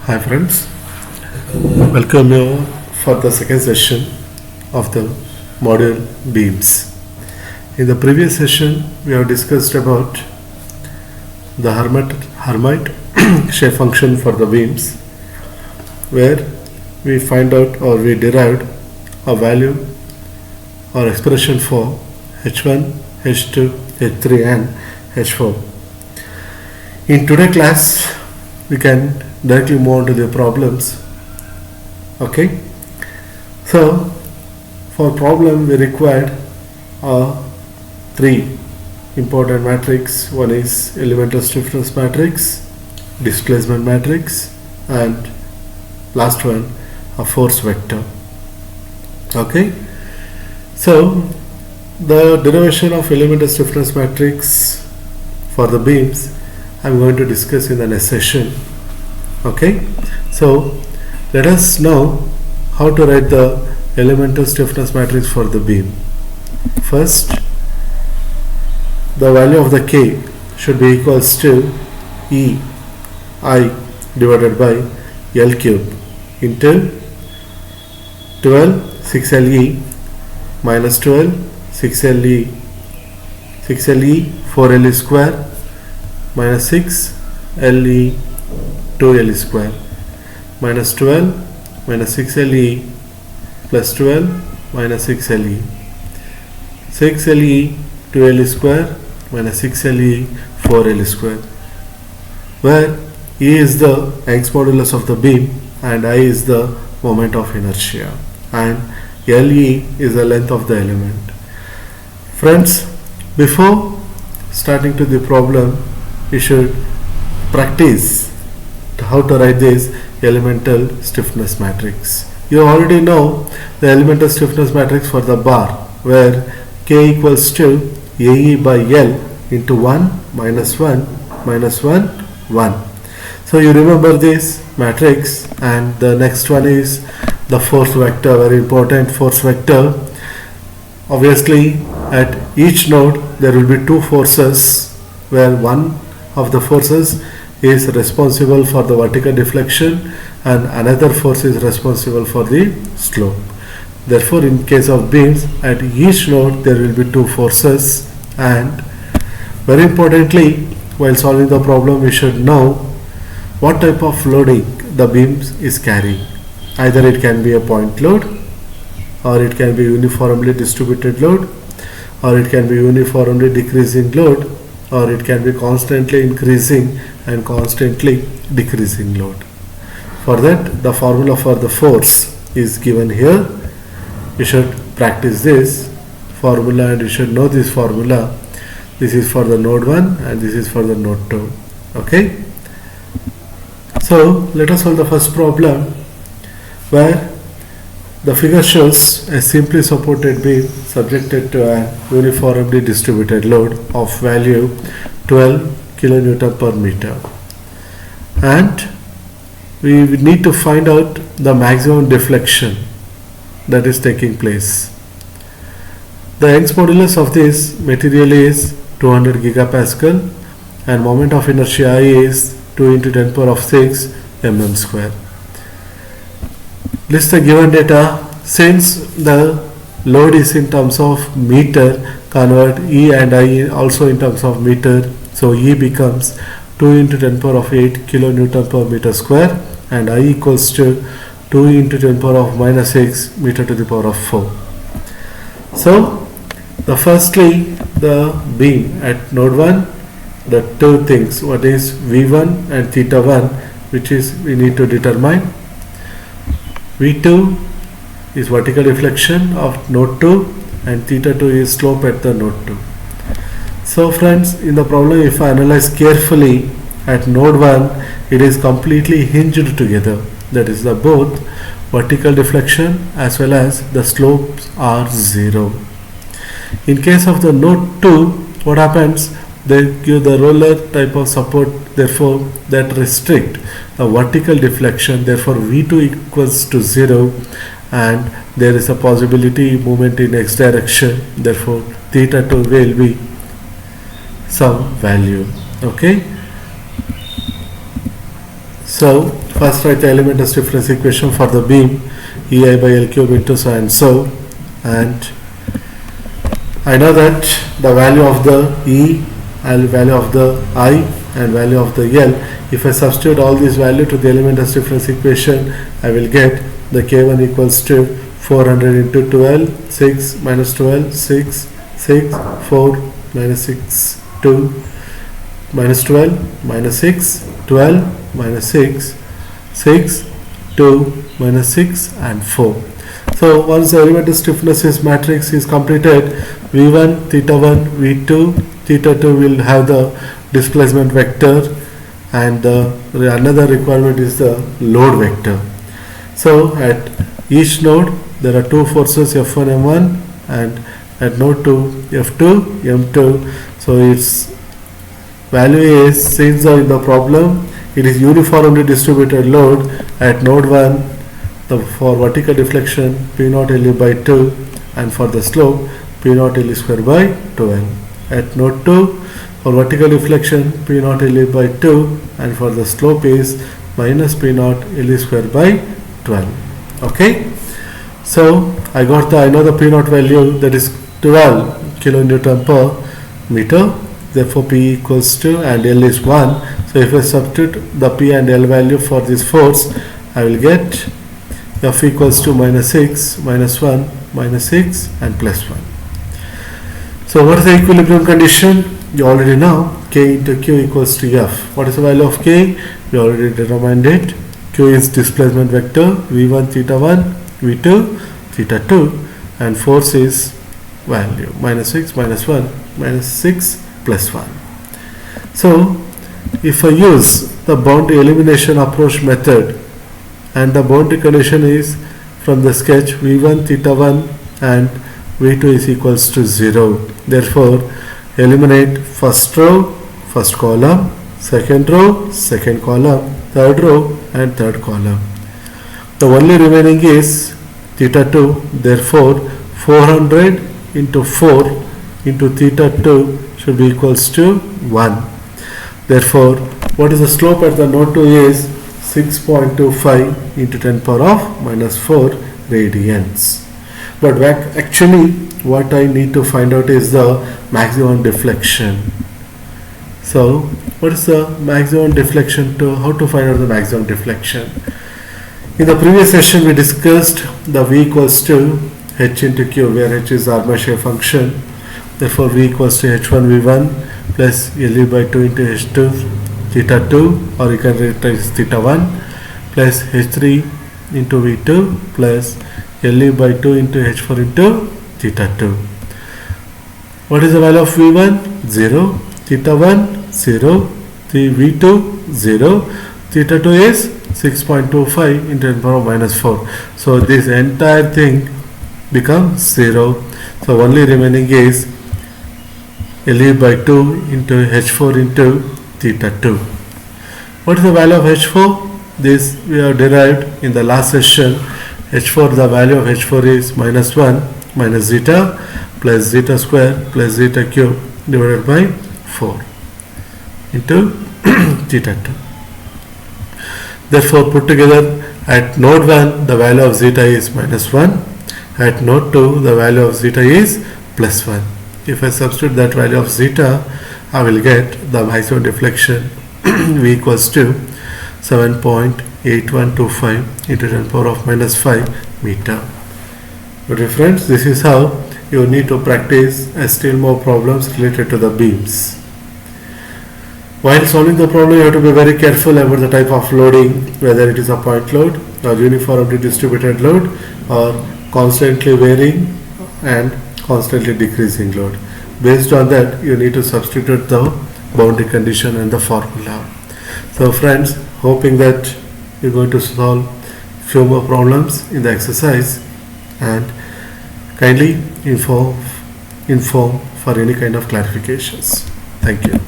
Hi friends, welcome you for the second session of the module beams. In the previous session, we have discussed about the Hermite shape function for the beams, where we find out or we derived a value or expression for H1, H2, H3 and H4. In today's class, we can directly move on to the problems. Okay, so for problem we required three important matrix. One is elemental stiffness matrix, displacement matrix, and last one a force vector. Okay, so the derivation of elemental stiffness matrix for the beams I am going to discuss in the next session. Okay, so let us know how to write the elemental stiffness matrix for the beam. First, the value of the K should be equals to E I divided by L cube into 12 6LE minus 12 6LE 4LE square minus 6LE 2LE square minus 12 minus 6LE plus 12 minus 6LE 6LE 2LE square minus 6LE 4LE square, where E is the Young's modulus of the beam and I is the moment of inertia and LE is the length of the element. Friends, before starting to the problem, you should practice how to write this elemental stiffness matrix. You already know the elemental stiffness matrix for the bar, where K equals to AE by L into 1 minus 1 minus 1 1. So you remember this matrix, and the next one is the force vector, very important force vector. Obviously at each node there will be two forces, where one of the forces is responsible for the vertical deflection and another force is responsible for the slope. Therefore, in case of beams, at each node there will be two forces, and very importantly, while solving the problem we should know what type of loading the beams is carrying. Either it can be a point load, or it can be uniformly distributed load, or it can be uniformly decreasing load, or it can be constantly increasing and constantly decreasing load. For that, the formula for the force is given here. You should practice this formula and you should know this formula. This is for the node 1 and this is for the node 2. Okay, so let us solve the first problem, where the figure shows a simply supported beam subjected to a uniformly distributed load of value 12 kilonewton per meter, and we need to find out the maximum deflection that is taking place. The Young's modulus of this material is 200 gigapascal and moment of inertia I is 2 into 10 power of 6 mm square. List the given data. Since the load is in terms of meter, convert E and I also in terms of meter. So E becomes 2 into 10 power of 8 kilonewton per meter square and I equals to 2 into 10 power of minus 6 meter to the power of 4. So firstly the beam at node 1, the two things, what is V1 and theta 1, which is we need to determine. V2 is vertical deflection of node 2 and theta 2 is slope at the node 2. So friends, in the problem if I analyze carefully, at node 1 it is completely hinged together, that is the both vertical deflection as well as the slopes are 0. In case of the node 2, what happens, they give the roller type of support, therefore that restrict the vertical deflection, therefore V2 equals to 0 and there is a possibility movement in x direction, therefore theta 2 will be some value. Okay, So first write the element difference equation for the beam EI by L cube into so and so, and I know that the value of the E and value of the I and value of the L, if I substitute all these values to the element difference equation, I will get the K1 equals to 400 into 12, 6 minus 12, 6, 6, 4 minus 6, 2 minus 12 minus 6, 12 minus 6, 6, 2 minus 6 and 4. So once the element stiffness matrix is completed, V1, theta 1, V2, theta 2 will have the displacement vector, and another requirement is the load vector. So at each node there are two forces F1, M1, and at node 2 F2, M2. So its value is, since in the problem it is uniformly distributed load, at node 1 for vertical deflection P0 LE by 2, and for the slope P0 LE square by 12. At node 2 for vertical deflection P0 LE by 2, and for the slope is minus P0 LE square by 12. Okay, so I got the, I know the P0 value, that is 12 kilonewton per meter. Therefore P equals to, and L is 1. So if I substitute the P and L value for this force, I will get F equals to minus 6, minus 1, minus 6 and plus 1. So what is the equilibrium condition? You already know K into Q equals to F. What is the value of K? We already determined it. Q is displacement vector V1 theta 1, V2 theta 2, and force is value minus 6, minus 1, minus 6 plus 1. So if I use the boundary elimination approach method, and the boundary condition is from the sketch V1 theta 1 and V2 is equals to 0. Therefore eliminate first row, first column, second row, second column, third row and third column. The only remaining is theta 2. Therefore 400 into 4 into theta 2 should be equals to 1. Therefore what is the slope at the node 2 is 6.25 into 10 power of minus 4 radians. But actually what I need to find out is the maximum deflection. So what is the maximum deflection, to how to find out the maximum deflection? In the previous session we discussed the V equals to H into Q, where H is the Armature function. Therefore V equals to H1 V1 plus LE by 2 into H2 theta 2, or you can write as theta 1, plus H3 into V2 plus LE by 2 into H4 into theta 2. What is the value of V1? 0, theta 1 0, V2 0, theta 2 is 6.25 into 10 power minus 4. So this entire thing becomes 0. So only remaining is LE by 2 into H4 into theta 2. What is the value of H4? This we have derived in the last session. H4, the value of H4 is minus 1 minus zeta plus zeta square plus zeta cube divided by 4 into theta 2. Therefore put together, at node 1 the value of zeta is minus 1, at node 2 the value of zeta is plus 1. If I substitute that value of zeta, I will get the maximum deflection V equals to 7.8125 into 10 power of minus 5 meter. Okay friends, this is how you need to practice still more problems related to the beams. While solving the problem, you have to be very careful about the type of loading, whether it is a point load or uniformly distributed load or constantly varying and constantly decreasing load. Based on that, you need to substitute the boundary condition and the formula. So friends, hoping that you're going to solve few more problems in the exercise, and kindly inform for any kind of clarifications. Thank you.